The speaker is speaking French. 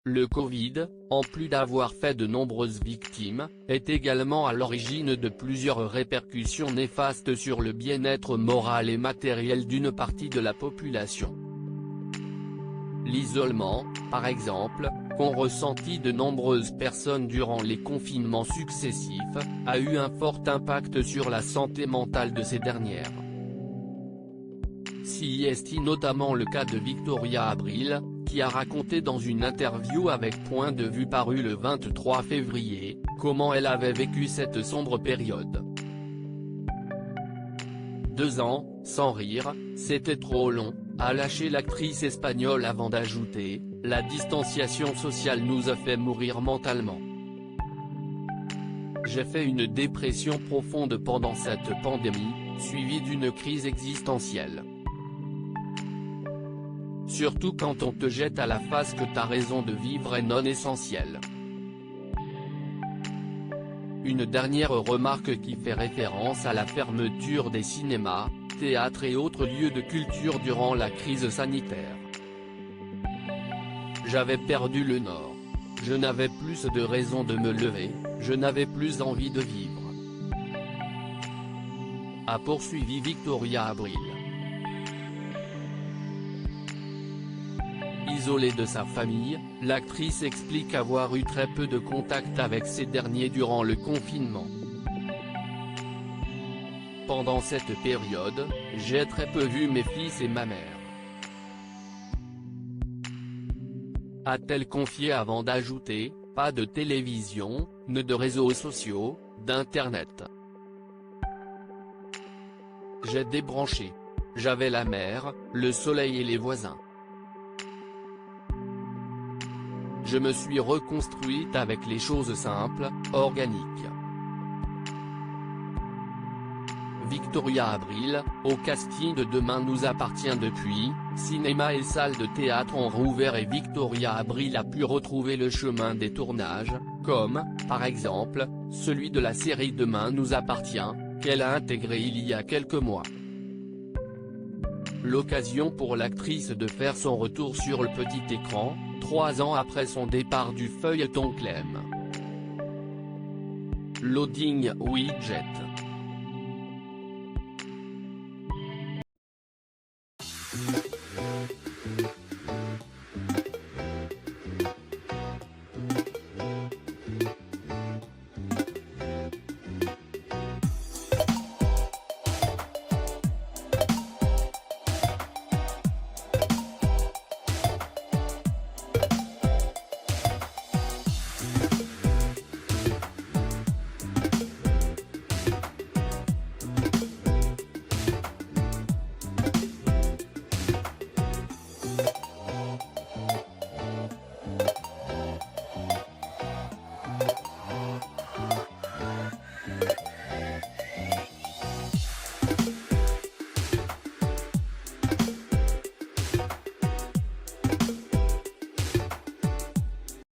Le Covid, en plus d'avoir fait de nombreuses victimes, est également à l'origine de plusieurs répercussions néfastes sur le bien-être moral et matériel d'une partie de la population. L'isolement, par exemple, qu'ont ressenti de nombreuses personnes durant les confinements successifs, a eu un fort impact sur la santé mentale de ces dernières. Si est notamment le cas de Victoria Abril, qui a raconté dans une interview avec Point de Vue paru le 23 février, comment elle avait vécu cette sombre période. 2 ans, sans rire, c'était trop long, a lâché l'actrice espagnole avant d'ajouter, la distanciation sociale nous a fait mourir mentalement. J'ai fait une dépression profonde pendant cette pandémie, suivie d'une crise existentielle. Surtout quand on te jette à la face que ta raison de vivre est non essentielle. Une dernière remarque qui fait référence à la fermeture des cinémas, théâtres et autres lieux de culture durant la crise sanitaire. J'avais perdu le nord. Je n'avais plus de raison de me lever, je n'avais plus envie de vivre. A poursuivi Victoria Abril. Isolée de sa famille, l'actrice explique avoir eu très peu de contact avec ces derniers durant le confinement. Pendant cette période, j'ai très peu vu mes fils et ma mère. A-t-elle confié avant d'ajouter, pas de télévision, ne de réseaux sociaux, d'internet. J'ai débranché. J'avais la mer, le soleil et les voisins. Je me suis reconstruite avec les choses simples, organiques. Victoria Abril, au casting de Demain nous appartient depuis, cinéma et salles de théâtre ont rouvert et Victoria Abril a pu retrouver le chemin des tournages, comme, par exemple, celui de la série Demain nous appartient, qu'elle a intégré il y a quelques mois. L'occasion pour l'actrice de faire son retour sur le petit écran, 3 ans après son départ du feuilleton Clem. Loading Widget.